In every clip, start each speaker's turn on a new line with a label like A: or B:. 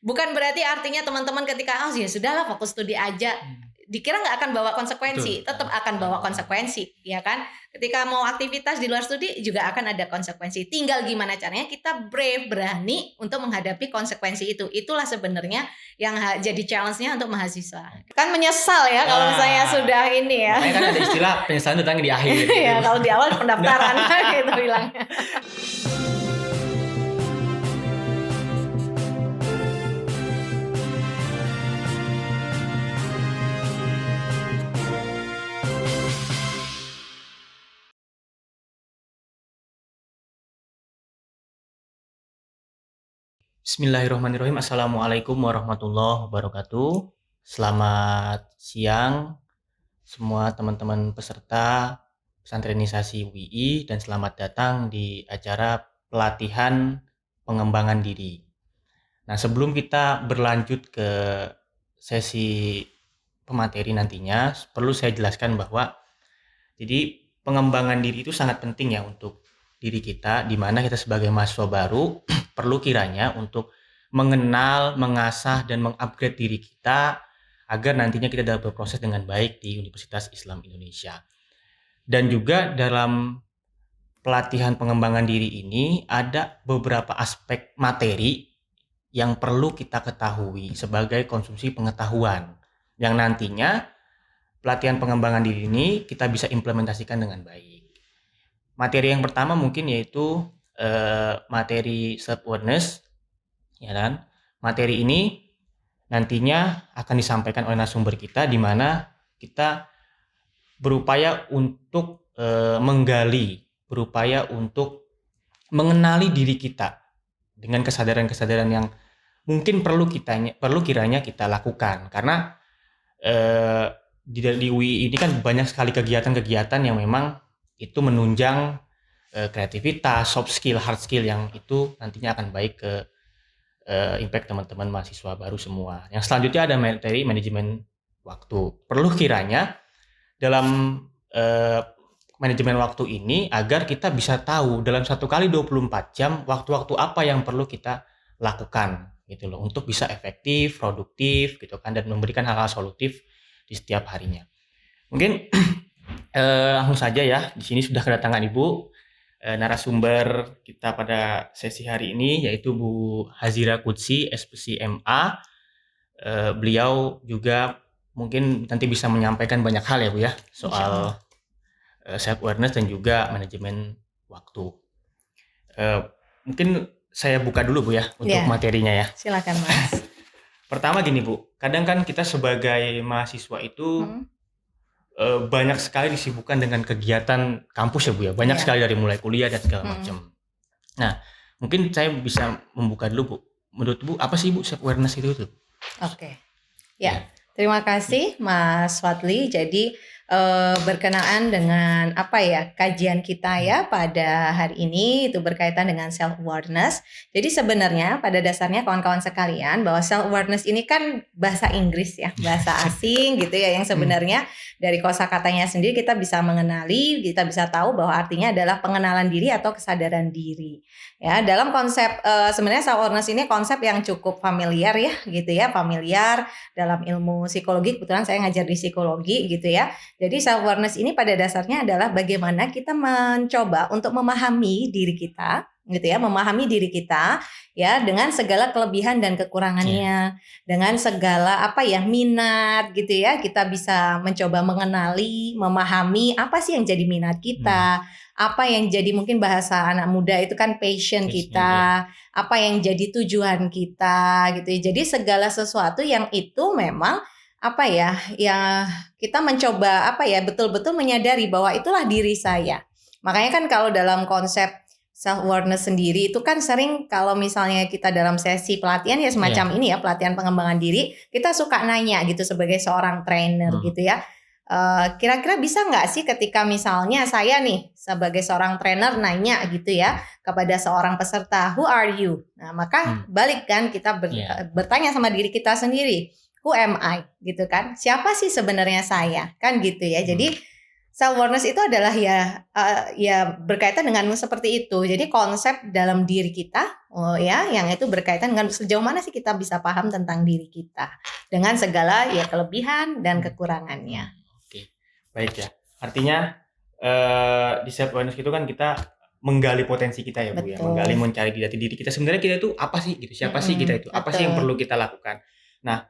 A: Bukan berarti artinya teman-teman ketika ya sudahlah fokus studi aja, dikira nggak akan bawa konsekuensi,
B: Betul.
A: tetap akan bawa konsekuensi, ya kan? Ketika mau aktivitas di luar studi juga akan ada konsekuensi. Tinggal gimana caranya kita brave, berani untuk menghadapi konsekuensi itu. Itulah sebenarnya yang jadi challenge-nya untuk mahasiswa. Kan menyesal ya kalau misalnya sudah ini ya.
B: Makanya kan ada istilah penyesalan datang di akhir.
A: Ya, kalau di awal pendaftaran gitu bilangnya.
B: Bismillahirrahmanirrahim. Assalamualaikum warahmatullahi wabarakatuh. Selamat siang semua teman-teman peserta pesantrenisasi UII dan selamat datang di acara pelatihan pengembangan diri. Nah, sebelum kita berlanjut ke sesi pemateri nantinya, perlu saya jelaskan bahwa jadi pengembangan diri itu sangat penting ya untuk diri kita, di mana kita sebagai mahasiswa baru perlu kiranya untuk mengenal, mengasah, dan mengupgrade diri kita agar nantinya kita dapat berproses dengan baik di Universitas Islam Indonesia. Dan juga dalam pelatihan pengembangan diri ini ada beberapa aspek materi yang perlu kita ketahui sebagai konsumsi pengetahuan yang nantinya pelatihan pengembangan diri ini kita bisa implementasikan dengan baik. Materi yang pertama mungkin yaitu materi self-awareness, ya kan? Materi ini nantinya akan disampaikan oleh narasumber kita, di mana kita berupaya untuk menggali, berupaya untuk mengenali diri kita dengan kesadaran-kesadaran yang mungkin perlu kiranya kita lakukan, karena di UI ini kan banyak sekali kegiatan-kegiatan yang memang itu menunjang kreativitas, soft skill, hard skill yang itu nantinya akan baik ke impact teman-teman mahasiswa baru semua. Yang selanjutnya ada materi manajemen waktu. Perlu kiranya dalam manajemen waktu ini agar kita bisa tahu dalam 1 kali 24 jam waktu-waktu apa yang perlu kita lakukan gitu loh, untuk bisa efektif, produktif gitu kan, dan memberikan hal-hal solutif di setiap harinya. Mungkin langsung saja ya, di sini sudah kedatangan Ibu narasumber kita pada sesi hari ini, yaitu Bu Hazira Qudsi, SPC MA. Beliau juga mungkin nanti bisa menyampaikan banyak hal ya Bu ya, soal self-awareness dan juga manajemen waktu. Mungkin saya buka dulu Bu ya untuk materinya ya.
A: Silakan Mas.
B: Pertama gini Bu, kadang kan kita sebagai mahasiswa itu banyak sekali disibukkan dengan kegiatan kampus ya Bu ya, banyak sekali dari mulai kuliah dan segala macam. Nah, mungkin saya bisa membuka dulu Bu. Menurut Bu, apa sih Bu self-awareness itu?
A: Oke. Ya, terima kasih Mas Fadli. Jadi berkenaan dengan kajian kita ya pada hari ini itu berkaitan dengan self awareness. Jadi sebenarnya pada dasarnya kawan-kawan sekalian bahwa self awareness ini kan bahasa Inggris ya, bahasa asing gitu ya, yang sebenarnya dari kosakatanya sendiri kita bisa mengenali, kita bisa tahu bahwa artinya adalah pengenalan diri atau kesadaran diri. Ya, dalam konsep sebenarnya self awareness ini konsep yang cukup familiar ya gitu ya, familiar dalam ilmu psikologi. Kebetulan saya ngajar di psikologi gitu ya. Jadi self-awareness ini pada dasarnya adalah bagaimana kita mencoba untuk memahami diri kita, gitu ya, memahami diri kita ya dengan segala kelebihan dan kekurangannya, dengan segala minat gitu ya. Kita bisa mencoba mengenali, memahami apa sih yang jadi minat kita, apa yang jadi mungkin bahasa anak muda itu kan passion kita, apa yang jadi tujuan kita gitu ya. Jadi segala sesuatu yang itu memang ya kita mencoba betul-betul menyadari bahwa itulah diri saya. Makanya kan kalau dalam konsep self awareness sendiri itu kan sering kalau misalnya kita dalam sesi pelatihan ya semacam ini ya, pelatihan pengembangan diri, kita suka nanya gitu sebagai seorang trainer gitu ya. Kira-kira bisa nggak sih ketika misalnya saya nih sebagai seorang trainer nanya gitu ya kepada seorang peserta, who are you? Nah maka balik kan kita bertanya sama diri kita sendiri, who am I gitu kan? Siapa sih sebenarnya saya? Kan gitu ya. Jadi self awareness itu adalah ya berkaitan dengan seperti itu. Jadi konsep dalam diri kita, yang itu berkaitan dengan sejauh mana sih kita bisa paham tentang diri kita dengan segala ya kelebihan dan kekurangannya.
B: Oke, baik ya. Artinya di self awareness itu kan kita menggali potensi kita ya Bu ya, menggali mencari jati diri kita. Sebenarnya kita itu apa sih gitu? Siapa sih kita itu? Apa sih yang perlu kita lakukan? Nah,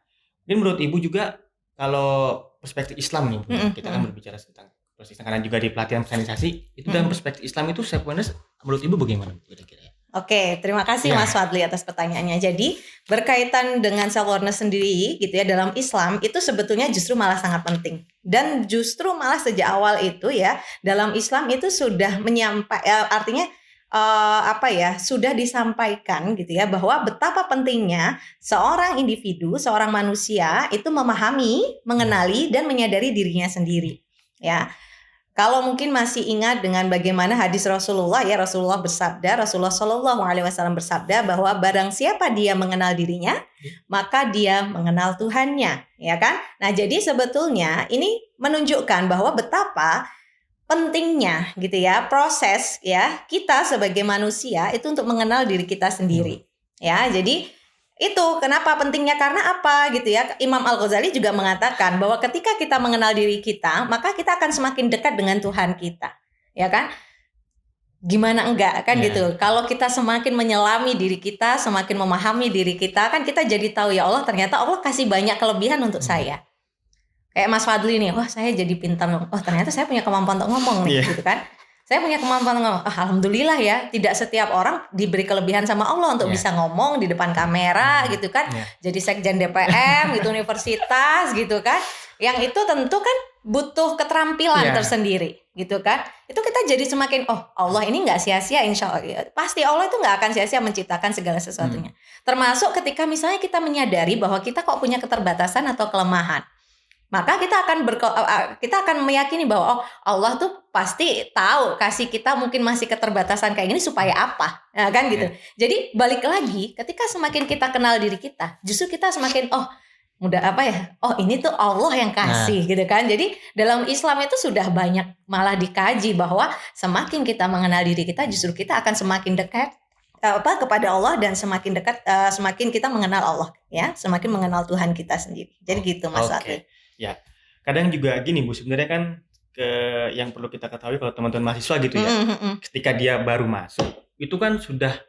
B: ini menurut Ibu juga kalau perspektif Islam nih Bu, kita kan berbicara tentang karena juga di pelatihan personalisasi itu dalam perspektif Islam itu self awareness menurut Ibu bagaimana kira-kira?
A: Oke, terima kasih Mas Fadli atas pertanyaannya. Jadi berkaitan dengan self awareness sendiri gitu ya dalam Islam itu sebetulnya justru malah sangat penting. Dan justru malah sejak awal itu ya dalam Islam itu sudah artinya sudah disampaikan gitu ya bahwa betapa pentingnya seorang individu, seorang manusia itu memahami, mengenali dan menyadari dirinya sendiri. Ya. Kalau mungkin masih ingat dengan bagaimana hadis Rasulullah ya, Rasulullah Shallallahu Alaihi Wasallam bersabda bahwa barang siapa dia mengenal dirinya, maka dia mengenal Tuhannya, ya kan? Nah, jadi sebetulnya ini menunjukkan bahwa betapa pentingnya gitu ya proses ya kita sebagai manusia itu untuk mengenal diri kita sendiri. Ya, jadi itu kenapa pentingnya, karena apa gitu ya. Imam Al-Ghazali juga mengatakan bahwa ketika kita mengenal diri kita, maka kita akan semakin dekat dengan Tuhan kita. Ya kan? Gimana enggak kan gitu. Kalau kita semakin menyelami diri kita, semakin memahami diri kita, kan kita jadi tahu ya Allah ternyata Allah kasih banyak kelebihan untuk saya. Kayak Mas Fadli nih, wah saya jadi pintar. Oh ternyata saya punya kemampuan untuk ngomong nih gitu kan. Saya punya kemampuan ngomong, alhamdulillah ya, tidak setiap orang diberi kelebihan sama Allah untuk bisa ngomong di depan kamera gitu kan. Jadi sekjen DPM gitu, universitas gitu kan. Yang itu tentu kan butuh keterampilan tersendiri gitu kan. Itu kita jadi semakin, oh Allah ini gak sia-sia insya Allah. Pasti Allah itu gak akan sia-sia menciptakan segala sesuatunya. Termasuk ketika misalnya kita menyadari bahwa kita kok punya keterbatasan atau kelemahan. Maka kita akan meyakini bahwa Allah tuh pasti tahu kasih kita mungkin masih keterbatasan kayak gini supaya apa, nah, kan gitu. Jadi balik lagi, ketika semakin kita kenal diri kita, justru kita semakin ini tuh Allah yang kasih gitu kan. Jadi dalam Islam itu sudah banyak malah dikaji bahwa semakin kita mengenal diri kita, justru kita akan semakin dekat kepada Allah dan semakin dekat, semakin kita mengenal Allah ya, semakin mengenal Tuhan kita sendiri. Jadi gitu Mas Fadli.
B: Ya, kadang juga gini Bu, sebenarnya kan yang perlu kita ketahui kalau teman-teman mahasiswa gitu ya, ketika dia baru masuk, itu kan sudah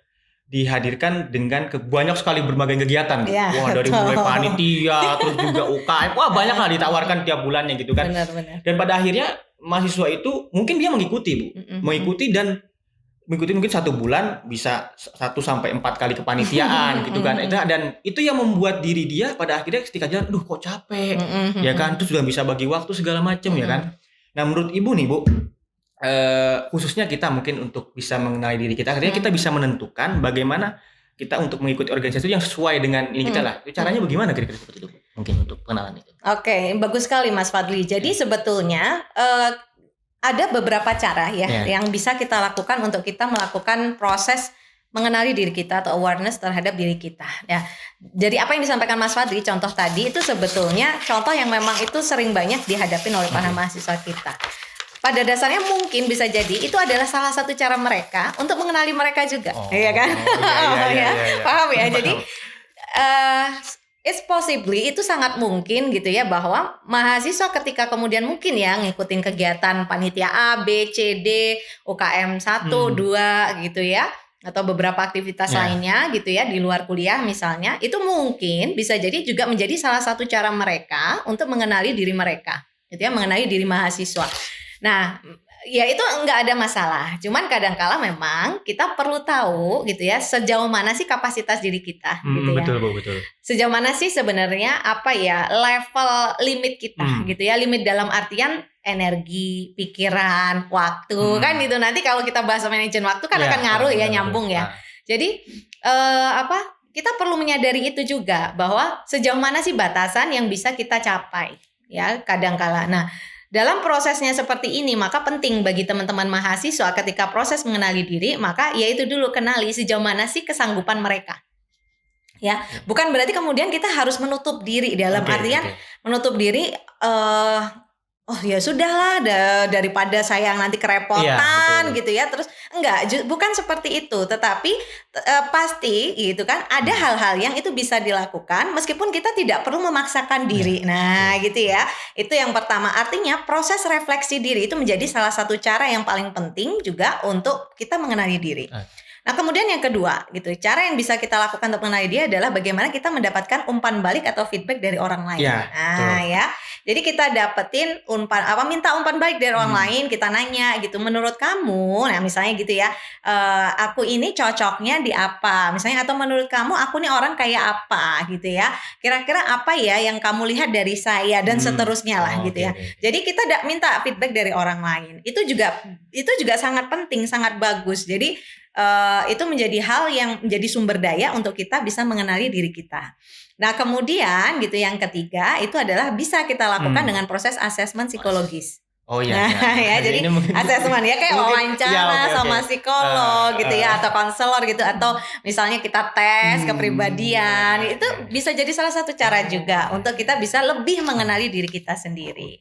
B: dihadirkan dengan banyak sekali berbagai kegiatan. Wah, dari mulai panitia, terus juga UKM, wah banyak lah ditawarkan tiap bulannya gitu kan.
A: Benar.
B: Dan pada akhirnya mahasiswa itu mungkin dia mengikuti Bu, mengikuti mungkin 1 bulan bisa 1-4 kali kepanitiaan gitu kan. Dan itu yang membuat diri dia pada akhirnya ketika jalan, kok capek, ya kan. Terus juga bisa bagi waktu segala macam ya kan. Nah menurut Ibu nih Bu, khususnya kita mungkin untuk bisa mengenali diri kita, artinya kita bisa menentukan bagaimana kita untuk mengikuti organisasi yang sesuai dengan ini kita lah. Caranya bagaimana kira-kira seperti itu Bu? Mungkin untuk pengenalan itu.
A: Oke, bagus sekali Mas Fadli. Jadi sebetulnya ada beberapa cara yang bisa kita lakukan untuk kita melakukan proses mengenali diri kita atau awareness terhadap diri kita ya. Jadi apa yang disampaikan Mas Fadli contoh tadi itu sebetulnya contoh yang memang itu sering banyak dihadapi oleh para mahasiswa kita. Pada dasarnya mungkin bisa jadi itu adalah salah satu cara mereka untuk mengenali mereka juga, ya kan? Paham ya? Jadi it's possibly itu sangat mungkin gitu ya bahwa mahasiswa ketika kemudian mungkin ya ngikutin kegiatan panitia A, B, C, D, UKM 1, 2 gitu ya, atau beberapa aktivitas lainnya gitu ya di luar kuliah misalnya, itu mungkin bisa jadi juga menjadi salah satu cara mereka untuk mengenali diri mereka gitu ya, mengenali diri mahasiswa. Nah, ya itu enggak ada masalah. Cuman kadang-kala memang kita perlu tahu gitu ya sejauh mana sih kapasitas diri kita gitu ya.
B: Betul Bu, betul.
A: Sejauh mana sih sebenarnya apa ya level limit kita gitu ya. Limit dalam artian energi, pikiran, waktu kan gitu. Nanti kalau kita bahas manajemen waktu kan akan ngaruh ya, nyambung ya. Jadi kita perlu menyadari itu juga bahwa sejauh mana sih batasan yang bisa kita capai ya kadang-kala. Nah, dalam prosesnya seperti ini, maka penting bagi teman-teman mahasiswa ketika proses mengenali diri, maka yaitu dulu kenali sejauh mana sih kesanggupan mereka. Ya, bukan berarti kemudian kita harus menutup diri dalam artian menutup diri. oh ya sudahlah daripada saya yang nanti kerepotan
B: betul.
A: gitu ya. Terus enggak, bukan seperti itu, tetapi pasti gitu kan ada hal-hal yang itu bisa dilakukan meskipun kita tidak perlu memaksakan diri. Nah, gitu ya. Itu yang pertama. Artinya proses refleksi diri itu menjadi salah satu cara yang paling penting juga untuk kita mengenali diri. Nah, kemudian yang kedua gitu, cara yang bisa kita lakukan untuk mengenali dia adalah bagaimana kita mendapatkan umpan balik atau feedback dari orang lain. Ya. Jadi kita dapetin minta umpan balik dari orang lain, kita nanya gitu, menurut kamu, nah misalnya gitu ya, aku ini cocoknya di apa? Misalnya, atau menurut kamu aku nih orang kayak apa gitu ya. Kira-kira apa ya yang kamu lihat dari saya dan seterusnya lah gitu ya. Jadi kita minta feedback dari orang lain. Itu juga sangat penting, sangat bagus. Jadi itu menjadi hal yang menjadi sumber daya untuk kita bisa mengenali diri kita. Nah, kemudian gitu yang ketiga itu adalah bisa kita lakukan dengan proses asesmen psikologis.
B: Oh iya.
A: Ya, jadi asesmen ya kayak wawancara sama psikolog gitu ya, atau konselor gitu, atau misalnya kita tes kepribadian, itu bisa jadi salah satu cara juga untuk kita bisa lebih mengenali diri kita sendiri.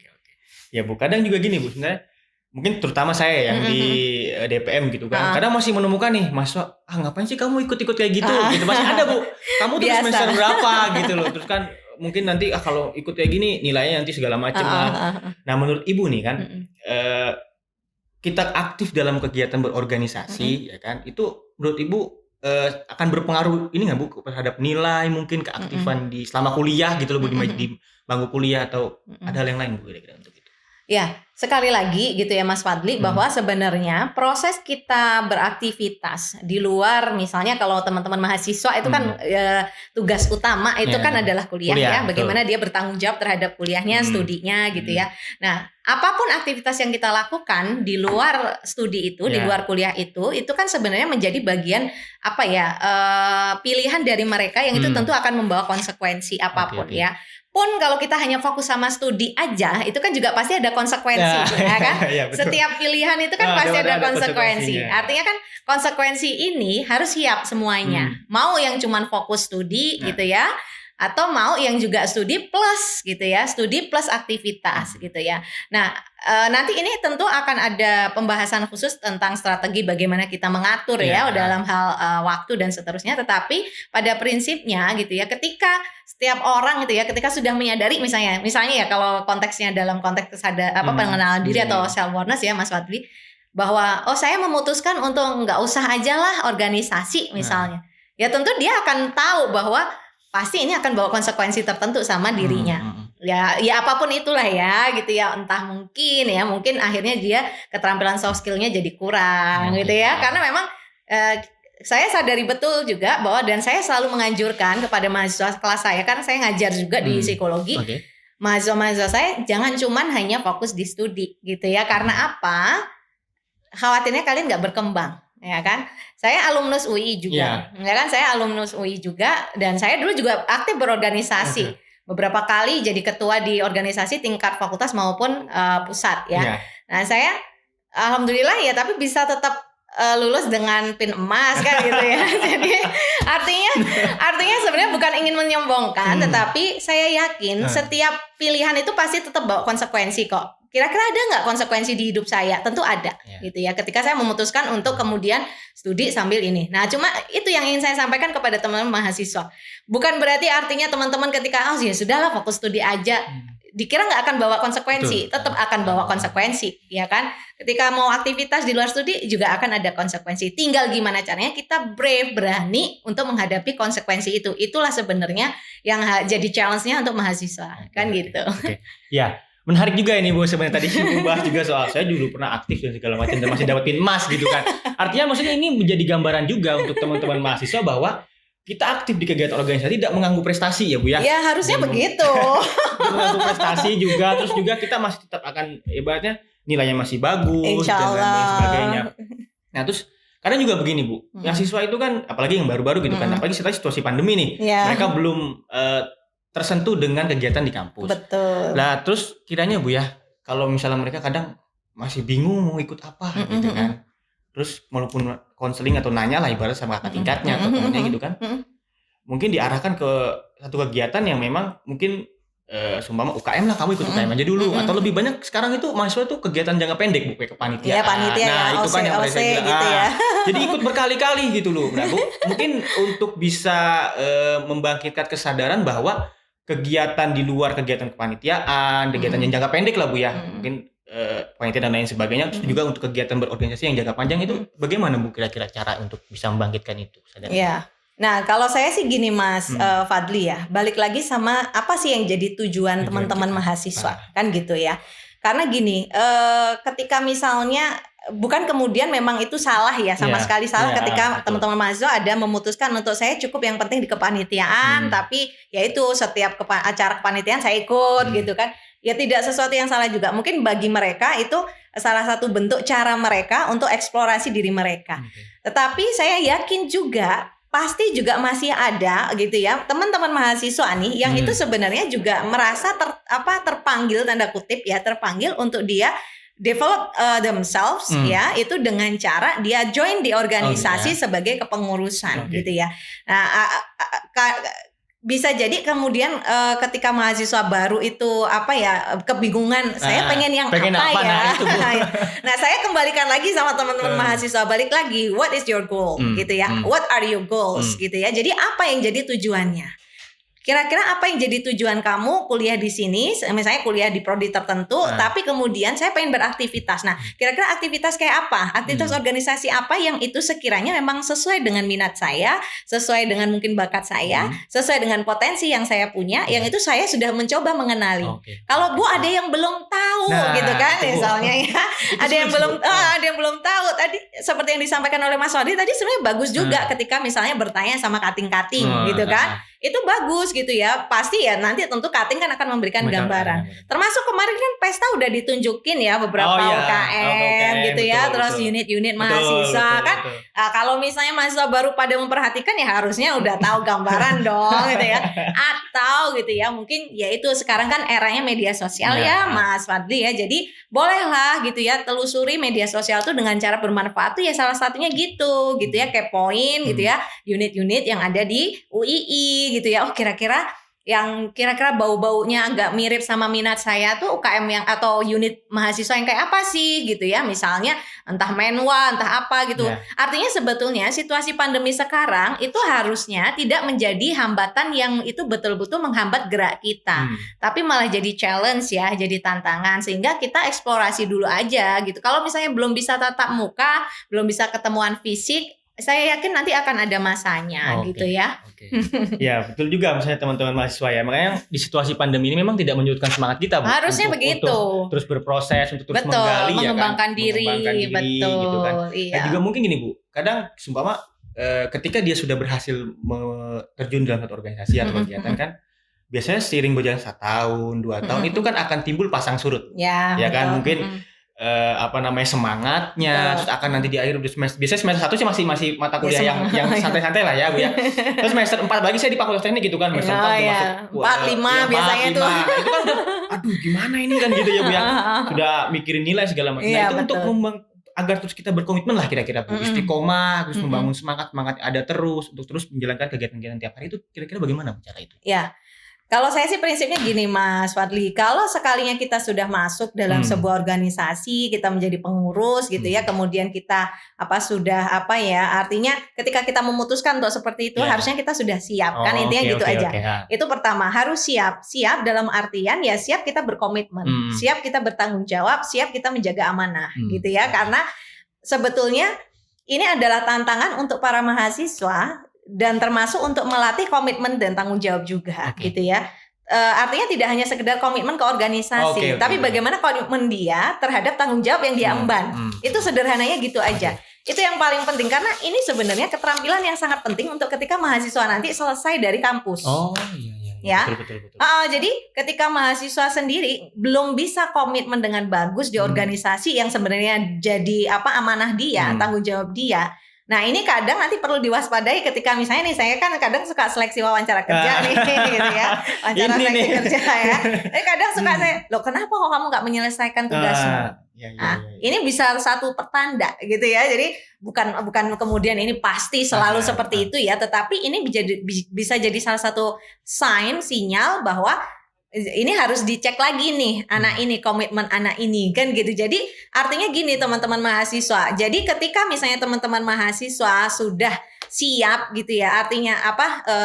B: Ya Bu, kadang juga gini Bu, sebenarnya mungkin terutama saya yang di DPM gitu kan, kadang masih menemukan nih mahasiswa, ngapain sih kamu ikut-ikut kayak gitu, gitu masih ada Bu. Kamu tuh semester berapa gitu loh, terus kan mungkin nanti kalau ikut kayak gini nilainya nanti segala macam lah. Nah, menurut Ibu nih kan, kita aktif dalam kegiatan berorganisasi ya kan, itu menurut Ibu akan berpengaruh ini nggak Bu terhadap nilai, mungkin keaktifan di selama kuliah gitu loh Bu, di bangku kuliah, atau ada hal yang lain Bu kira-kira untuk itu?
A: Ya, sekali lagi gitu ya Mas Fadli, bahwa sebenarnya proses kita beraktivitas di luar, misalnya kalau teman-teman mahasiswa itu kan tugas utama itu kan adalah kuliah ya, bagaimana dia bertanggung jawab terhadap kuliahnya, studinya gitu ya. Nah, apapun aktivitas yang kita lakukan di luar studi itu, di luar kuliah itu kan sebenarnya menjadi bagian pilihan dari mereka yang itu tentu akan membawa konsekuensi apapun ya. Pun kalau kita hanya fokus sama studi aja, itu kan juga pasti ada konsekuensi, ya kan? Setiap pilihan itu kan pasti ada konsekuensi. Artinya kan konsekuensi ini harus siap semuanya. Mau yang cuman fokus studi gitu ya, atau mau yang juga studi plus gitu ya, studi plus aktivitas gitu ya. Nah, nanti ini tentu akan ada pembahasan khusus tentang strategi bagaimana kita mengatur ya dalam hal waktu dan seterusnya. Tetapi pada prinsipnya gitu ya, ketika setiap orang gitu ya, ketika sudah menyadari misalnya ya kalau konteksnya dalam konteks pengenalan diri atau self awareness ya Mas Fadli, bahwa saya memutuskan untuk nggak usah aja lah organisasi misalnya. Ya tentu dia akan tahu bahwa pasti ini akan bawa konsekuensi tertentu sama dirinya. Ya apapun itulah ya gitu ya, entah mungkin akhirnya dia keterampilan soft skillnya jadi kurang gitu ya, karena memang saya sadari betul juga bahwa, dan saya selalu menganjurkan kepada mahasiswa kelas saya, kan saya ngajar juga di psikologi, mahasiswa saya jangan cuman hanya fokus di studi gitu ya, karena apa? Khawatirnya kalian nggak berkembang. Ya kan, saya alumnus UI juga, ya kan, saya alumnus UI juga, dan saya dulu juga aktif berorganisasi, beberapa kali jadi ketua di organisasi tingkat fakultas maupun pusat ya. Nah saya alhamdulillah ya, tapi bisa tetap lulus dengan PIN emas kan gitu ya. Jadi artinya sebenarnya bukan ingin menyombongkan, tetapi saya yakin setiap pilihan itu pasti tetap bawa konsekuensi kok. Kira-kira ada nggak konsekuensi di hidup saya? Tentu ada gitu ya. Ketika saya memutuskan untuk kemudian studi sambil ini. Nah, cuma itu yang ingin saya sampaikan kepada teman-teman mahasiswa. Bukan berarti artinya teman-teman ketika ya sudahlah fokus studi aja, dikira nggak akan bawa konsekuensi. Tetap akan bawa konsekuensi, ya kan? Ketika mau aktivitas di luar studi juga akan ada konsekuensi. Tinggal gimana caranya kita berani untuk menghadapi konsekuensi itu. Itulah sebenarnya yang jadi challenge-nya untuk mahasiswa, kan gitu.
B: Ya. Menarik juga ini Bu, sebenarnya tadi Ibu bahas juga soal saya dulu pernah aktif dan segala macam dan masih dapetin emas gitu kan. Artinya maksudnya ini menjadi gambaran juga untuk teman-teman mahasiswa bahwa kita aktif di kegiatan organisasi tidak mengganggu prestasi ya Bu ya.
A: Ya harusnya begitu.
B: Mengganggu prestasi juga, terus juga kita masih tetap akan ibaratnya nilainya masih bagus dan lain sebagainya. Nah terus kadang juga begini Bu, yang siswa itu kan apalagi yang baru-baru gitu kan, apalagi setelah situasi pandemi nih, mereka belum tersentuh dengan kegiatan di kampus.
A: Betul.
B: Nah terus kiranya Bu ya, kalau misalnya mereka kadang masih bingung mau ikut apa gitu kan, terus walaupun konseling atau nanya lah ibarat sama kakak tingkatnya atau temennya gitu kan, mungkin diarahkan ke satu kegiatan yang memang mungkin Sumpama UKM lah, kamu ikut UKM aja dulu, atau lebih banyak sekarang itu mahasiswa tuh kegiatan jangka pendek, Bu, kayak kepanitiaan.
A: Iya, panitia
B: Nah,
A: ya,
B: itu kan yang
A: OC
B: saya bilang.
A: gitu ya.
B: Jadi ikut berkali-kali gitu loh. Nah, Bu, mungkin untuk bisa membangkitkan kesadaran bahwa kegiatan di luar kegiatan kepanitiaan, kegiatan yang jangka pendek lah, Bu ya. Mungkin panitia dan lain sebagainya, terus juga untuk kegiatan berorganisasi yang jangka panjang itu bagaimana, Bu, kira-kira cara untuk bisa membangkitkan itu kesadaran?
A: Iya. Nah, kalau saya sih gini Mas Fadli ya, balik lagi sama apa sih yang jadi tujuan teman-teman mahasiswa, kan gitu ya. Karena gini, ketika misalnya bukan kemudian memang itu salah ya, sama sekali salah ketika teman-teman mahasiswa ada memutuskan untuk saya cukup yang penting di kepanitiaan, tapi yaitu setiap acara kepanitiaan saya ikut gitu kan. Ya tidak sesuatu yang salah juga. Mungkin bagi mereka itu salah satu bentuk cara mereka untuk eksplorasi diri mereka. Tetapi saya yakin juga pasti juga masih ada gitu ya teman-teman mahasiswa nih yang itu sebenarnya juga merasa terpanggil tanda kutip ya, terpanggil untuk dia develop themselves ya, itu dengan cara dia join di organisasi sebagai kepengurusan gitu ya. Nah, bisa jadi kemudian ketika mahasiswa baru itu kebingungan, saya pengen yang apa ya. Nah, saya kembalikan lagi sama teman-teman mahasiswa, balik lagi, what is your goal gitu ya, what are your goals gitu ya. Jadi apa yang jadi tujuannya? Kira-kira apa yang jadi tujuan kamu kuliah di sini, misalnya kuliah di prodi tertentu, tapi kemudian saya pengen beraktivitas. Nah, kira-kira aktivitas kayak apa? Aktivitas organisasi apa yang itu sekiranya memang sesuai dengan minat saya, sesuai dengan mungkin bakat saya, sesuai dengan potensi yang saya punya, yang itu saya sudah mencoba mengenali. Kalau Bu ada yang belum tahu gitu kan, misalnya ya, ada yang belum tahu. Tadi seperti yang disampaikan oleh Mas Wadi tadi sebenarnya bagus juga ketika misalnya bertanya sama kating-kating gitu kan. Itu bagus gitu ya, pasti ya nanti tentu Kating kan akan memberikan gambaran. Termasuk kemarin kan pesta udah ditunjukin ya beberapa UKM gitu ya, terus unit-unit mahasiswa kan. Nah, kalau misalnya mahasiswa baru pada memperhatikan ya harusnya udah tahu gambaran dong gitu ya. Atau gitu ya, mungkin ya itu sekarang kan eranya media sosial ya Mas Fadli ya. Jadi bolehlah gitu ya telusuri media sosial tuh dengan cara bermanfaat tuh ya, salah satunya gitu ya, kepoin gitu ya unit-unit yang ada di UII gitu ya. Oh, kira-kira bau-baunya agak mirip sama minat saya tuh UKM yang atau unit mahasiswa yang kayak apa sih gitu ya, misalnya entah menwa entah apa gitu. Artinya sebetulnya situasi pandemi sekarang itu harusnya tidak menjadi hambatan yang itu betul-betul menghambat gerak kita, tapi malah jadi challenge ya, jadi tantangan, sehingga kita eksplorasi dulu aja gitu. Kalau misalnya belum bisa tatap muka, belum bisa ketemuan fisik, saya yakin nanti akan ada masanya gitu ya.
B: Ya betul juga, misalnya teman-teman mahasiswa ya. Makanya di situasi pandemi ini memang tidak menyurutkan semangat kita, Bu.
A: Harusnya begitu.
B: Untuk terus berproses, untuk terus menggali
A: mengembangkan diri,
B: betul. Gitu kan.
A: Iya.
B: Dan juga mungkin gini, Bu. Kadang sumpama ketika dia sudah berhasil terjun dalam satu organisasi atau kegiatan kan, biasanya seiring berjalan 1 tahun, 2 tahun itu kan akan timbul pasang surut. Ya kan, mungkin semangatnya, terus akan nanti di akhir semester, biasanya semester 1 sih masih mata kuliah yang santai-santai lah ya, Bu ya. Terus semester 4 lagi saya di Fakultas Teknik gitu kan, semester 4 masuk
A: 4-5 biasanya tuh.
B: Itu kan udah aduh gimana ini kan gitu ya, Bu ya. Sudah mikirin nilai segala macam. Nah, itu untuk agar terus kita berkomitmen lah kira-kira, Bu. Istiqomah, terus membangun semangat ada terus untuk terus menjalankan kegiatan-kegiatan tiap hari, itu kira-kira bagaimana cara itu?
A: Ya. Kalau saya sih prinsipnya gini Mas Fadli, kalau sekalinya kita sudah masuk dalam sebuah organisasi, kita menjadi pengurus gitu ya, kemudian kita artinya ketika kita memutuskan untuk seperti itu harusnya kita sudah siap kan, intinya gitu aja. Itu pertama, harus siap dalam artian ya siap kita berkomitmen, siap kita bertanggung jawab, siap kita menjaga amanah gitu ya, karena sebetulnya ini adalah tantangan untuk para mahasiswa dan termasuk untuk melatih komitmen dan tanggung jawab juga gitu ya. Artinya tidak hanya sekedar komitmen ke organisasi, tapi bagaimana komitmen dia terhadap tanggung jawab yang dia emban. Itu sederhananya gitu aja. Itu yang paling penting, karena ini sebenarnya keterampilan yang sangat penting untuk ketika mahasiswa nanti selesai dari kampus. Ya. Betul. Jadi ketika mahasiswa sendiri belum bisa komitmen dengan bagus di organisasi yang sebenarnya jadi amanah dia, tanggung jawab dia. Nah, ini kadang nanti perlu diwaspadai ketika misalnya nih, saya kan kadang suka seleksi wawancara kerja nih gitu ya. Wawancara seleksi kerja ya. Tapi kadang suka saya, loh kenapa kok kamu nggak menyelesaikan tugasmu? Ini bisa satu pertanda gitu ya. Jadi bukan kemudian ini pasti selalu seperti itu ya, tetapi ini bisa jadi salah satu sinyal bahwa ini harus dicek lagi nih anak ini, komitmen anak ini kan gitu. Jadi artinya gini teman-teman mahasiswa. Jadi ketika misalnya teman-teman mahasiswa sudah siap gitu ya, artinya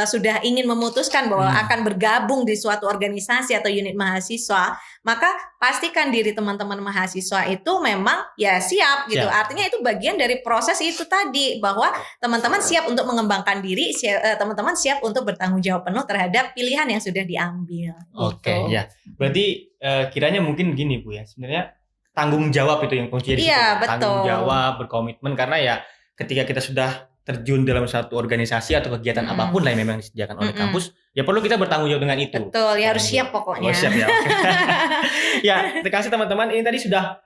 A: sudah ingin memutuskan bahwa akan bergabung di suatu organisasi atau unit mahasiswa, maka pastikan diri teman-teman mahasiswa itu memang ya siap gitu. Artinya itu bagian dari proses itu tadi, bahwa teman-teman siap untuk mengembangkan diri, teman-teman siap untuk bertanggung jawab penuh terhadap pilihan yang sudah diambil.
B: Oke, ya. Berarti kiranya mungkin gini Bu ya, sebenarnya tanggung jawab itu yang kunci di situ.
A: Iya, betul.
B: Tanggung jawab, berkomitmen, karena ya ketika kita sudah terjun dalam satu organisasi atau kegiatan apapun lah yang memang disediakan oleh kampus, ya perlu kita bertanggung jawab dengan itu.
A: Betul, ya harus siap pokoknya.
B: Siap ya. Ya, terima kasih teman-teman. Ini tadi sudah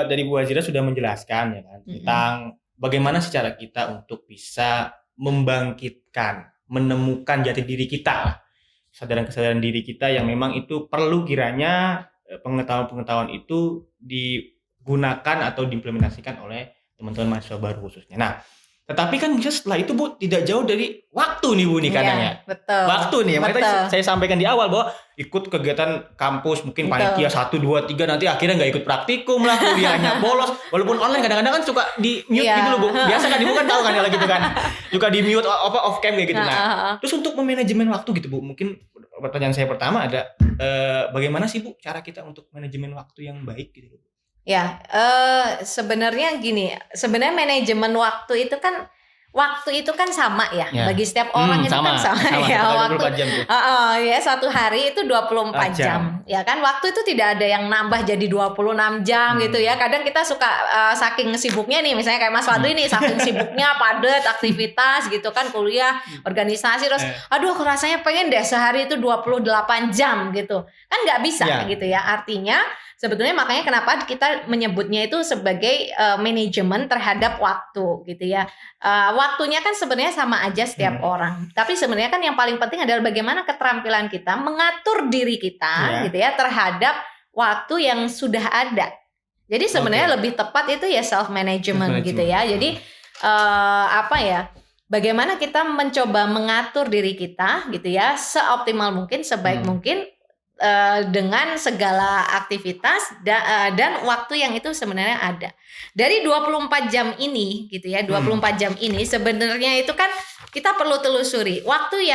B: dari Bu Azira sudah menjelaskan ya kan tentang bagaimana cara kita untuk bisa membangkitkan, menemukan jati diri kita, kesadaran diri kita yang memang itu perlu kiranya pengetahuan itu digunakan atau diimplementasikan oleh teman-teman mahasiswa baru khususnya. Nah, tetapi kan bisa setelah itu Bu tidak jauh dari waktu nih Bu nih kadangnya.
A: Betul.
B: Waktu nih yang makanya saya sampaikan di awal bahwa ikut kegiatan kampus mungkin panitia 1, 2, 3 nanti akhirnya nggak ikut praktikum lah, kuliahnya bolos. Walaupun online kadang-kadang kan suka di mute gitu loh Bu. Biasa kan Ibu kan tahu kan kalau gitu kan. Juga di mute off cam kayak gitu. Nah, terus untuk memanajemen waktu gitu Bu, mungkin pertanyaan saya pertama ada bagaimana sih Bu cara kita untuk manajemen waktu yang baik gitu Bu?
A: Ya, sebenarnya gini, sebenarnya manajemen waktu itu kan sama ya, bagi setiap orang itu
B: sama,
A: kan sama ya. Waktu ya satu hari itu 24 jam. Ya kan, waktu itu tidak ada yang nambah jadi 26 jam gitu ya. Kadang kita suka saking sibuknya nih, misalnya kayak Mas Fadli nih, saking sibuknya padat aktivitas gitu kan, kuliah, organisasi, terus aduh rasanya pengen deh sehari itu 28 jam gitu. Kan nggak bisa gitu ya. Artinya sebetulnya makanya kenapa kita menyebutnya itu sebagai manajemen terhadap waktu gitu ya. Waktunya kan sebenarnya sama aja setiap orang. Tapi sebenarnya kan yang paling penting adalah bagaimana keterampilan kita mengatur diri kita gitu ya terhadap waktu yang sudah ada. Jadi sebenarnya lebih tepat itu ya self management gitu ya. Jadi bagaimana kita mencoba mengatur diri kita gitu ya seoptimal mungkin, sebaik mungkin dengan segala aktivitas dan waktu yang itu sebenarnya ada. Dari 24 jam ini gitu ya, 24 jam ini sebenarnya itu kan kita perlu telusuri waktu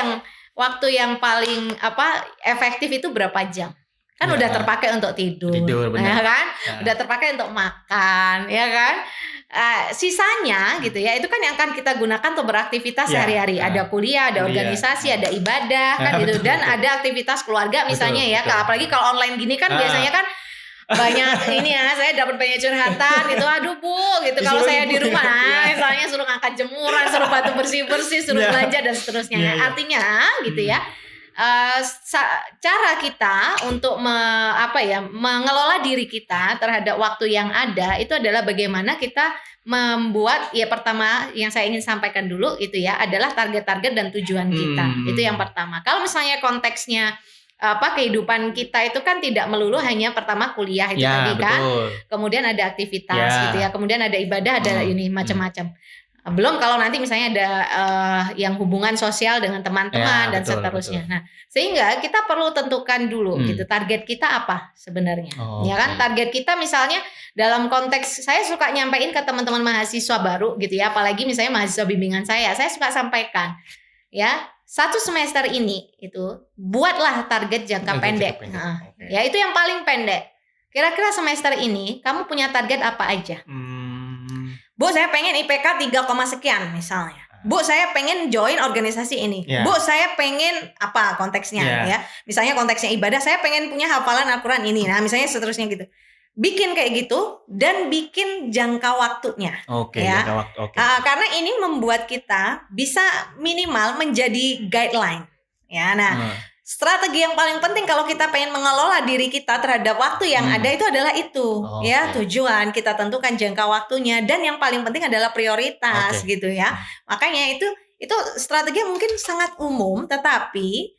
A: yang paling efektif itu berapa jam. Kan udah terpakai untuk tidur ya kan? Udah terpakai untuk makan, ya kan? Sisanya gitu ya, itu kan yang akan kita gunakan untuk beraktivitas sehari-hari. Ada kuliah, ada organisasi, ada ibadah kan gitu, dan ada aktivitas keluarga misalnya apalagi kalau online gini kan biasanya kan banyak ini ya, saya dapat banyak curhatan gitu, aduh Bu gitu, kalau saya di rumah misalnya suruh ngangkat jemuran, suruh bantu bersih-bersih, suruh belanja dan seterusnya. Artinya gitu ya, cara kita untuk mengelola diri kita terhadap waktu yang ada itu adalah bagaimana kita membuat, ya pertama yang saya ingin sampaikan dulu itu ya adalah target-target dan tujuan kita. Itu yang pertama. Kalau misalnya konteksnya kehidupan kita itu kan tidak melulu hanya pertama kuliah itu tadi kan, kemudian ada aktivitas gitu ya, kemudian ada ibadah, ada ini macam-macam. Belum kalau nanti misalnya ada yang hubungan sosial dengan teman-teman dan seterusnya. Nah, sehingga kita perlu tentukan dulu gitu target kita apa sebenarnya. Ya kan, target kita misalnya dalam konteks saya suka nyampein ke teman-teman mahasiswa baru gitu ya, apalagi misalnya mahasiswa bimbingan saya suka sampaikan ya, 1 semester ini itu buatlah target jangka pendek. Ya itu yang paling pendek. Kira-kira semester ini kamu punya target apa aja? Bu, saya pengen IPK 3, sekian misalnya. Bu, saya pengen join organisasi ini. Bu, saya pengen apa konteksnya ya. Misalnya konteksnya ibadah, saya pengen punya hafalan Al-Quran ini. Nah, misalnya seterusnya gitu. Bikin kayak gitu dan bikin jangka waktunya.
B: Jangka waktu.
A: Karena ini membuat kita bisa minimal menjadi guideline. Ya, nah. Strategi yang paling penting kalau kita pengen mengelola diri kita terhadap waktu yang ada itu adalah itu ya, tujuan kita tentukan jangka waktunya, dan yang paling penting adalah prioritas gitu ya. Makanya itu strategi mungkin sangat umum, tetapi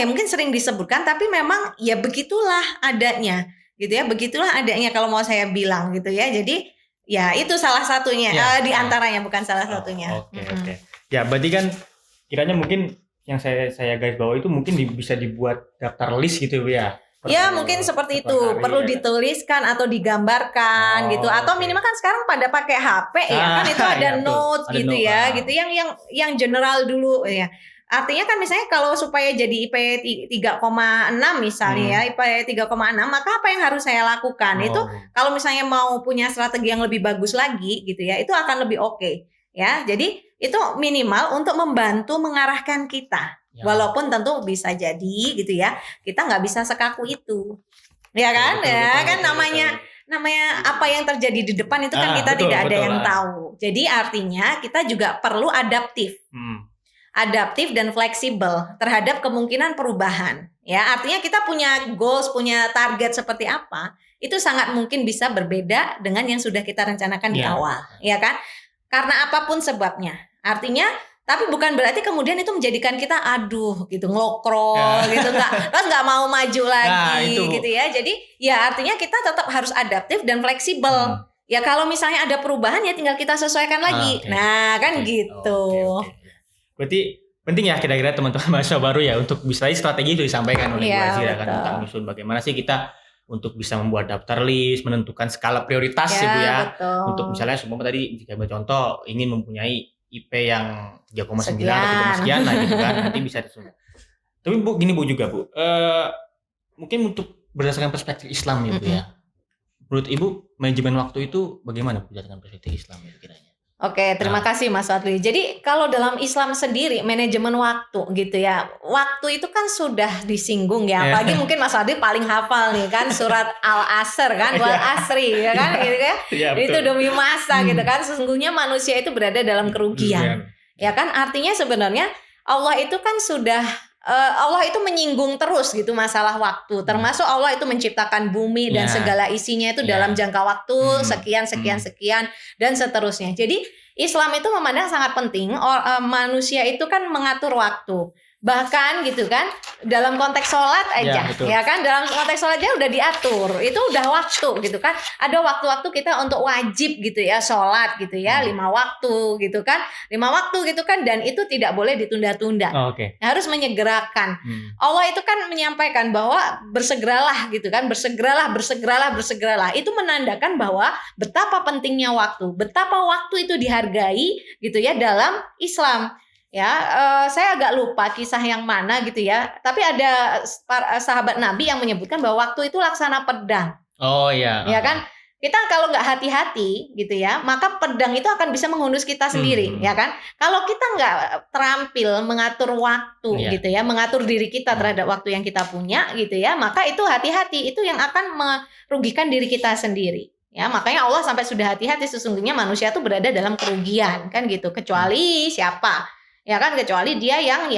A: mungkin sering disebutkan, tapi memang ya begitulah adanya gitu ya, begitulah adanya kalau mau saya bilang gitu ya. Jadi ya itu salah satunya di antaranya, bukan salah satunya.
B: Oke. Ya berarti kan kiranya mungkin yang saya garis bawah itu mungkin bisa dibuat daftar list gitu ya.
A: Ya mungkin seperti itu, perlu dituliskan atau digambarkan gitu, atau minimal kan sekarang pada pakai HP ya kan, itu ada notes gitu ya, gitu yang general dulu ya. Artinya kan misalnya kalau supaya jadi IP 3,6 misalnya ya, IP 3,6, maka apa yang harus saya lakukan? Itu kalau misalnya mau punya strategi yang lebih bagus lagi gitu ya, itu akan lebih oke ya. Jadi itu minimal untuk membantu mengarahkan kita. Ya. Walaupun tentu bisa jadi gitu ya, kita nggak bisa sekaku itu, ya kan? Betul, namanya apa yang terjadi di depan itu kan kita tidak ada yang tahu. Jadi artinya kita juga perlu adaptif dan fleksibel terhadap kemungkinan perubahan. Ya, artinya kita punya goals, punya target seperti apa, itu sangat mungkin bisa berbeda dengan yang sudah kita rencanakan di awal, ya kan? Karena apapun sebabnya. Artinya tapi bukan berarti kemudian itu menjadikan kita gitu ngelokrol gitu nggak mau maju lagi gitu ya. Jadi ya artinya kita tetap harus adaptif dan fleksibel. Ya kalau misalnya ada perubahan ya tinggal kita sesuaikan lagi. Nah kan gitu.
B: Berarti penting ya kira-kira teman-teman mahasiswa baru ya untuk bisa strategi itu disampaikan oleh Bu Azira kan tentang menyusun bagaimana sih kita untuk bisa membuat daftar list, menentukan skala prioritas ya Bu ya. Betul. Untuk misalnya semua tadi jika contoh ingin mempunyai IP yang 3,9 atau 3, sekian lah gitu kan, nanti bisa disusun. Tapi Bu gini Bu juga Bu, mungkin untuk berdasarkan perspektif Islam ya Bu ya. Menurut Ibu manajemen waktu itu bagaimana berdasarkan perspektif Islam ya kiranya?
A: Oke, terima kasih Mas Wadli. Jadi kalau dalam Islam sendiri manajemen waktu gitu ya, waktu itu kan sudah disinggung ya. Apalagi mungkin Mas Wadli paling hafal nih kan surat Al-Asr kan, wal asri ya kan, gitu ya. Itu demi masa gitu kan. Sesungguhnya manusia itu berada dalam kerugian. Ya kan, artinya sebenarnya Allah itu kan sudah Allah itu menyinggung terus gitu masalah waktu, termasuk Allah itu menciptakan bumi dan segala isinya itu dalam jangka waktu sekian dan seterusnya. Jadi Islam itu memandang sangat penting manusia itu kan mengatur waktu. Bahkan gitu kan dalam konteks sholat aja ya kan, dalam konteks sholat aja udah diatur, itu udah waktu gitu kan, ada waktu-waktu kita untuk wajib gitu ya sholat gitu ya, 5 waktu gitu kan, dan itu tidak boleh ditunda-tunda. Harus menyegerakan. Allah itu kan menyampaikan bahwa bersegeralah gitu kan, bersegeralah, itu menandakan bahwa betapa pentingnya waktu, betapa waktu itu dihargai gitu ya dalam Islam. Ya, saya agak lupa kisah yang mana gitu ya. Tapi ada sahabat Nabi yang menyebutkan bahwa waktu itu laksana pedang.
B: Oh iya.
A: Ya kan? Kita kalau nggak hati-hati gitu ya, maka pedang itu akan bisa menghunus kita sendiri, ya kan? Kalau kita nggak terampil mengatur waktu gitu ya, mengatur diri kita terhadap waktu yang kita punya gitu ya, maka itu hati-hati, itu yang akan merugikan diri kita sendiri. Ya, makanya Allah sampai sudah hati-hati, sesungguhnya manusia itu berada dalam kerugian kan gitu, kecuali siapa? Ya kan, kecuali dia yang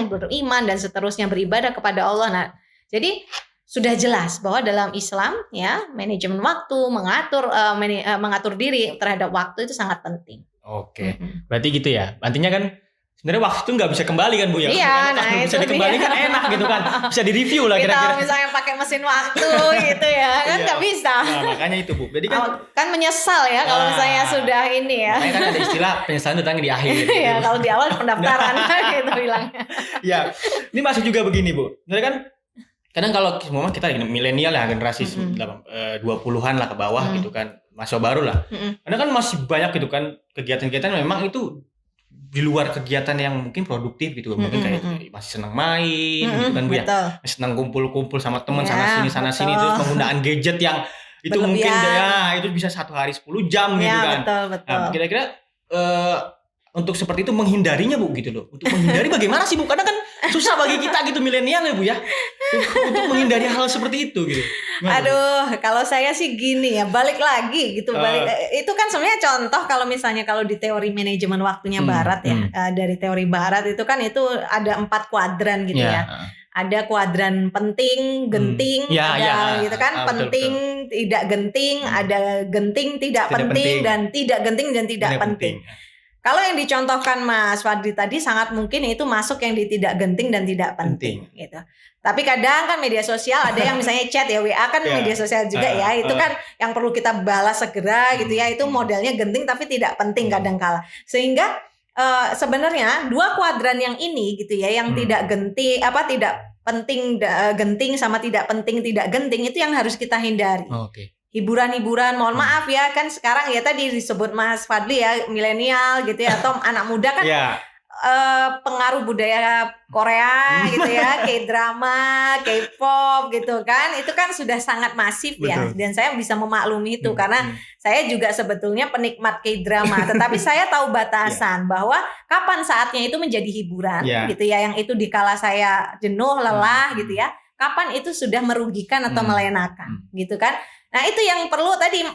A: beriman dan seterusnya, beribadah kepada Allah. Nah, jadi sudah jelas bahwa dalam Islam ya manajemen waktu, mengatur diri terhadap waktu itu sangat penting.
B: Oke. Berarti gitu ya. Artinya kan sebenarnya waktu nggak bisa kembali kan Bu ya?
A: Iya,
B: kalau bisa dikembalikan enak gitu kan. Bisa direview lah kira-kira.
A: Kita misalnya pakai mesin waktu gitu ya, kan nggak bisa.
B: Nah, makanya itu Bu. Jadi
A: kan menyesal ya kalau misalnya sudah ini ya.
B: Makanya kan ada istilah penyesalan datang di akhir.
A: Iya, kalau di awal pendaftaran gitu bilangnya.
B: Ya, ini masih juga begini Bu. Sebenarnya kan kadang kalau semua kita milenial ya, generasi 20-an lah ke bawah gitu kan, mahasiswa baru lah. Karena kan masih banyak gitu kan kegiatan-kegiatan memang itu di luar kegiatan yang mungkin produktif gitu, mungkin kayak masih senang main gitu kan Bu ya, masih senang kumpul-kumpul sama teman sana sini terus penggunaan gadget yang itu mungkin ya itu bisa 1 hari 10 jam gitu kan.
A: Betul.
B: Nah, kira-kira untuk seperti itu menghindarinya Bu gitu loh. Untuk menghindari bagaimana sih Bu? Karena kan susah bagi kita gitu milenial ya Bu ya, untuk menghindari hal seperti itu gitu.
A: Aduh, kalau saya sih gini ya, balik lagi gitu, itu kan sebenarnya contoh kalau misalnya kalau di teori manajemen waktunya Barat ya, dari teori Barat itu kan itu ada 4 kuadran gitu ya. Ada kuadran penting, genting, gitu kan, penting, tidak genting, ada genting, tidak penting, dan tidak genting dan tidak penting. Kalau yang dicontohkan Mas Fadli tadi sangat mungkin itu masuk yang di tidak genting dan tidak penting gitu. Tapi kadang kan media sosial ada yang misalnya chat ya, WA kan media sosial juga ya, itu kan yang perlu kita balas segera gitu ya, itu modelnya genting tapi tidak penting kadang kala. Sehingga sebenarnya dua kuadran yang ini gitu ya, yang tidak penting genting sama tidak penting tidak genting, itu yang harus kita hindari. Hiburan-hiburan, mohon maaf ya, kan sekarang ya tadi disebut Mas Fadli ya, milenial gitu ya, atau anak muda kan pengaruh budaya Korea gitu ya, K-drama, K-pop gitu kan, itu kan sudah sangat masif. Betul. Ya, dan saya bisa memaklumi itu karena saya juga sebetulnya penikmat K-drama, tetapi saya tahu batasan bahwa kapan saatnya itu menjadi hiburan gitu ya, yang itu dikala saya jenuh, lelah gitu ya, kapan itu sudah merugikan atau melenakan gitu kan. Nah, itu yang perlu tadi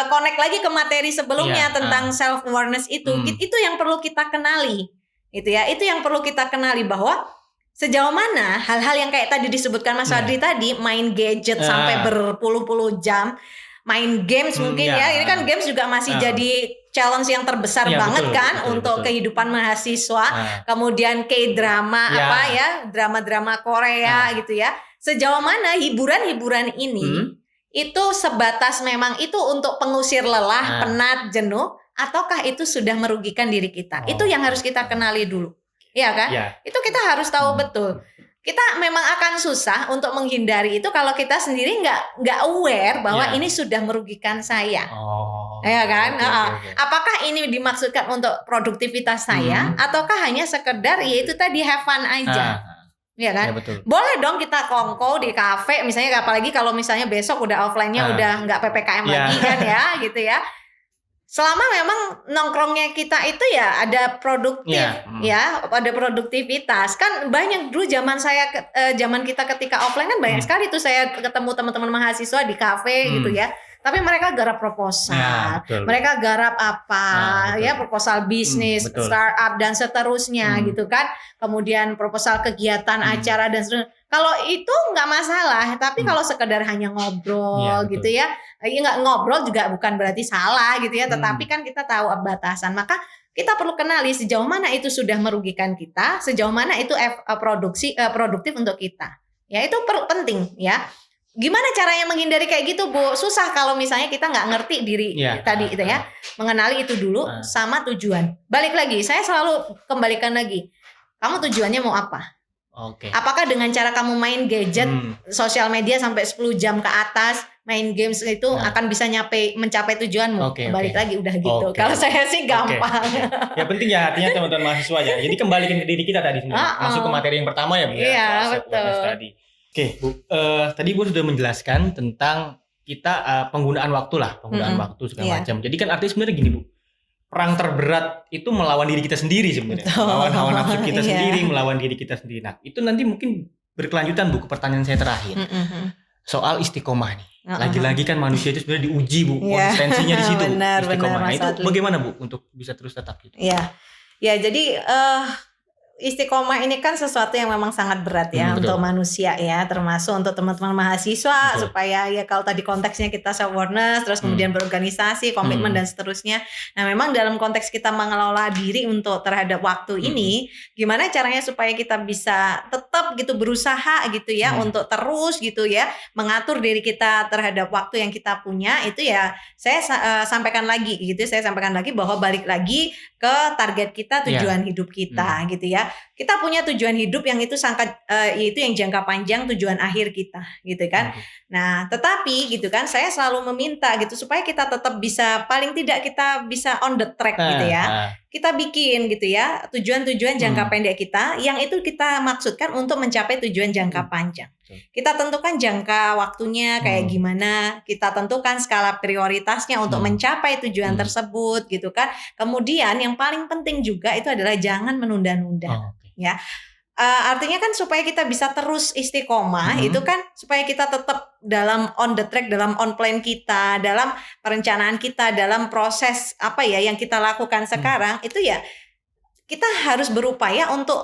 A: connect lagi ke materi sebelumnya tentang self awareness itu yang perlu kita kenali. Itu ya, itu yang perlu kita kenali, bahwa sejauh mana hal-hal yang kayak tadi disebutkan Mas Fadli tadi, main gadget sampai berpuluh-puluh jam, main games mungkin ya, ini kan games juga masih jadi challenge yang terbesar banget untuk kehidupan mahasiswa. Kemudian K-drama drama-drama Korea gitu ya. Sejauh mana hiburan-hiburan ini itu sebatas memang itu untuk pengusir lelah, penat, jenuh, ataukah itu sudah merugikan diri kita? Itu yang harus kita kenali dulu. Iya kan? Itu kita harus tahu betul. Kita memang akan susah untuk menghindari itu kalau kita sendiri nggak aware bahwa ini sudah merugikan saya. Ya kan? Apakah ini dimaksudkan untuk produktivitas saya ataukah hanya sekedar yaitu tadi have fun aja? Ya kan? Boleh dong kita kongko di kafe misalnya, apalagi kalau misalnya besok udah offline-nya udah nggak PPKM lagi kan ya, gitu ya. Selama memang nongkrongnya kita itu ya ada produktif ada produktivitas. Kan banyak dulu zaman kita ketika offline kan banyak sekali tuh saya ketemu teman-teman mahasiswa di kafe gitu ya. Tapi mereka garap proposal, mereka garap proposal bisnis, startup dan seterusnya gitu kan. Kemudian proposal kegiatan, acara dan seterusnya. Kalau itu nggak masalah, tapi kalau sekedar hanya ngobrol gitu ya, nggak ngobrol juga bukan berarti salah gitu ya. Tetapi kan kita tahu batasan, maka kita perlu kenali sejauh mana itu sudah merugikan kita, sejauh mana itu produktif untuk kita. Ya itu penting ya. Gimana caranya menghindari kayak gitu, Bu? Susah kalau misalnya kita nggak ngerti diri tadi itu ya. Mengenali itu dulu sama tujuan. Balik lagi, saya selalu kembalikan lagi. Kamu tujuannya mau apa? Apakah dengan cara kamu main gadget, sosial media sampai 10 jam ke atas, main games itu akan bisa mencapai tujuanmu? Balik lagi udah gitu. Kalau saya sih gampang.
B: Ya penting ya artinya teman-teman mahasiswa ya. Jadi kembalikan ke diri kita tadi sebenarnya. Masuk ke materi yang pertama ya, Bu.
A: Iya, betul.
B: Bu, tadi Bu sudah menjelaskan tentang kita penggunaan waktu waktu segala macam. Jadi kan artinya sebenarnya gini, Bu. Perang terberat itu melawan diri kita sendiri sebenarnya. Melawan hawa nafsu kita sendiri, melawan diri kita sendiri. Nah, itu nanti mungkin berkelanjutan, Bu, ke pertanyaan saya terakhir. Soal istiqomah nih. Lagi-lagi kan manusia itu sebenarnya diuji, Bu, konsistensinya di situ. Istiqomah. Nah, itu bagaimana, Bu, untuk bisa terus tetap gitu?
A: Iya. Ya, jadi istiqomah ini kan sesuatu yang memang sangat berat ya untuk manusia ya, termasuk untuk teman-teman mahasiswa supaya ya kalau tadi konteksnya kita self awareness, terus kemudian berorganisasi, komitmen dan seterusnya. Nah, memang dalam konteks kita mengelola diri untuk terhadap waktu ini, gimana caranya supaya kita bisa tetap gitu berusaha gitu ya untuk terus gitu ya mengatur diri kita terhadap waktu yang kita punya itu ya. Saya sampaikan lagi bahwa balik lagi ke target kita, tujuan hidup kita gitu ya. Kita punya tujuan hidup yang itu yaitu yang jangka panjang, tujuan akhir kita gitu kan. Nah, tetapi gitu kan saya selalu meminta gitu supaya kita tetap bisa, paling tidak kita bisa on the track gitu ya. Kita bikin gitu ya tujuan-tujuan jangka pendek kita yang itu kita maksudkan untuk mencapai tujuan jangka panjang. Kita tentukan jangka waktunya kayak gimana, kita tentukan skala prioritasnya untuk mencapai tujuan tersebut gitu kan. Kemudian yang paling penting juga itu adalah jangan menunda-nunda ya. Artinya kan supaya kita bisa terus istiqomah itu kan supaya kita tetap dalam on the track, dalam on plan kita, dalam perencanaan kita, dalam proses apa ya yang kita lakukan sekarang itu ya kita harus berupaya untuk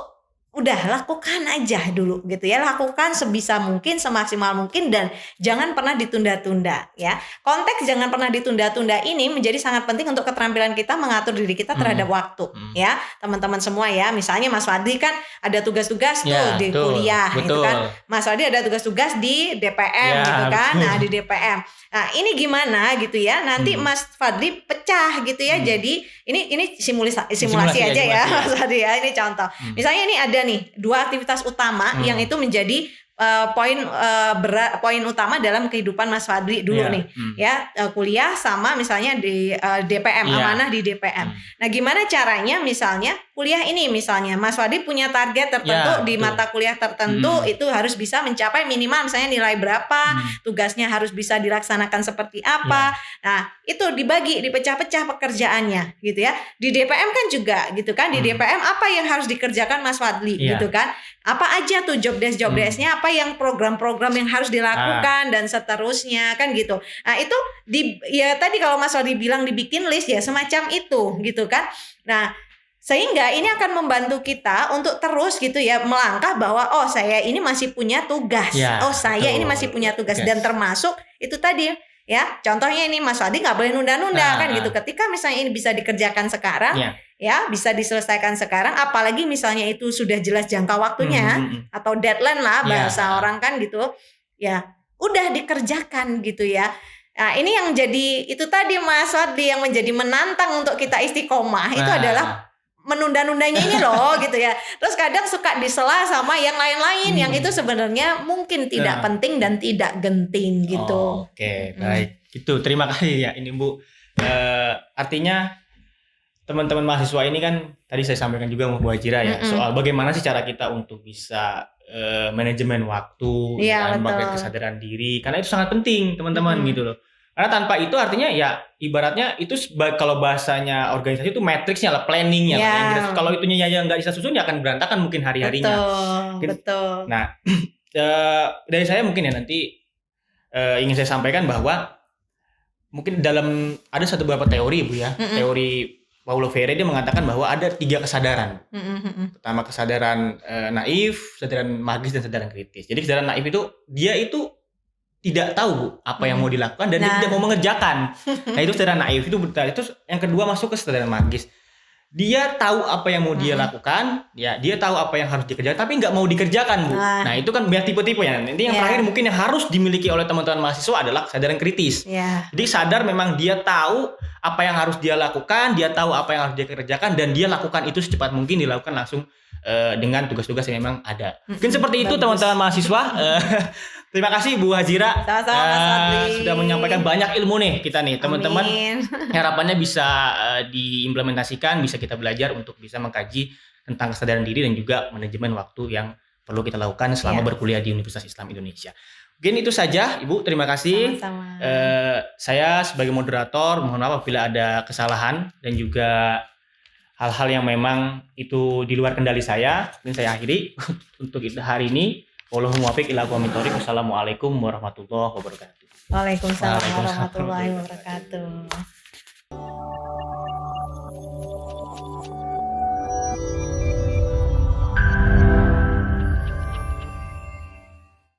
A: udah lakukan aja dulu gitu ya, lakukan sebisa mungkin, semaksimal mungkin, dan jangan pernah ditunda-tunda ya. Konteks jangan pernah ditunda-tunda ini menjadi sangat penting untuk keterampilan kita mengatur diri kita terhadap waktu ya, teman-teman semua ya. Misalnya Mas Fadli kan ada tugas-tugas tuh di kuliah gitu kan, Mas Fadli ada tugas-tugas di DPM gitu kan, nah di DPM. Nah ini gimana gitu ya, nanti Mas Fadli pecah gitu ya, jadi ini simulasi aja ya Mas Fadli ya, ini contoh. Misalnya ini ada nih 2 aktivitas utama yang itu menjadi poin utama dalam kehidupan Mas Fadli dulu nih ya, kuliah sama misalnya di DPM, amanah di DPM. Nah gimana caranya, misalnya kuliah ini misalnya Mas Fadli punya target tertentu di mata kuliah tertentu, itu harus bisa mencapai minimal misalnya nilai berapa, tugasnya harus bisa dilaksanakan seperti apa. Nah itu dibagi, dipecah-pecah pekerjaannya gitu ya. Di DPM kan juga gitu kan, di DPM apa yang harus dikerjakan Mas Fadli gitu kan, apa aja tuh job desk-nya, apa yang program-program yang harus dilakukan dan seterusnya kan gitu. Nah itu ya tadi kalau Mas Fadli bilang dibikin list ya, semacam itu gitu kan. Nah sehingga ini akan membantu kita untuk terus gitu ya melangkah bahwa oh saya ini masih punya tugas, ini masih punya tugas, dan termasuk itu tadi ya, contohnya ini Mas Fadli nggak boleh nunda-nunda kan gitu. Ketika misalnya ini bisa dikerjakan sekarang ya, bisa diselesaikan sekarang, apalagi misalnya itu sudah jelas jangka waktunya atau deadline lah bahasa orang kan gitu ya, udah dikerjakan gitu ya. Nah ini yang jadi itu tadi Mas Fadli yang menjadi menantang untuk kita istiqomah itu adalah menunda-nundanya ini loh gitu ya. Terus kadang suka disela sama yang lain-lain yang itu sebenarnya mungkin tidak penting dan tidak genting gitu.
B: Oke, baik. Itu terima kasih ya ini Bu. Artinya teman-teman mahasiswa ini kan tadi saya sampaikan juga sama Bu Hajira ya, soal bagaimana sih cara kita untuk bisa manajemen waktu, memakai kesadaran diri, karena itu sangat penting teman-teman gitu loh. Karena tanpa itu artinya ya ibaratnya itu kalau bahasanya organisasi itu matriksnya lah, planningnya lah. Kalau itunya ya nggak bisa susun ya akan berantakan mungkin hari-harinya.
A: Betul.
B: Nah dari saya mungkin ya nanti ingin saya sampaikan bahwa mungkin dalam ada satu beberapa teori Bu ya, teori Paulo Freire dia mengatakan bahwa ada 3 kesadaran. Pertama kesadaran naif, kesadaran magis, dan kesadaran kritis. Jadi kesadaran naif itu dia itu tidak tahu Bu apa yang mau dilakukan dan dia tidak mau mengerjakan. Nah itu kesadaran naif itu betul. Itu yang kedua masuk ke kesadaran magis. Dia tahu apa yang mau dia lakukan, ya dia tahu apa yang harus dikerjakan, tapi nggak mau dikerjakan Bu. Nah itu kan biar tipe-tipe ya. Nanti yang terakhir mungkin yang harus dimiliki oleh teman-teman mahasiswa adalah kesadaran kritis. Jadi sadar memang dia tahu apa yang harus dia lakukan, dia tahu apa yang harus dia kerjakan, dan dia lakukan itu secepat mungkin, dilakukan langsung dengan tugas-tugas yang memang ada. Mungkin seperti itu teman-teman mahasiswa. Terima kasih Bu Hajira sudah menyampaikan banyak ilmu nih kita nih teman-teman. Harapannya bisa diimplementasikan, bisa kita belajar untuk bisa mengkaji tentang kesadaran diri dan juga manajemen waktu yang perlu kita lakukan selama berkuliah di Universitas Islam Indonesia. Mungkin itu saja Ibu, terima kasih. Saya sebagai moderator mohon maaf apabila ada kesalahan dan juga hal-hal yang memang itu di luar kendali saya. Mungkin saya akhiri untuk hari ini. Wallahul muwaffiq ila aqwamit thoriq. Wassalamualaikum warahmatullahi wabarakatuh.
A: Waalaikumsalam warahmatullahi wabarakatuh.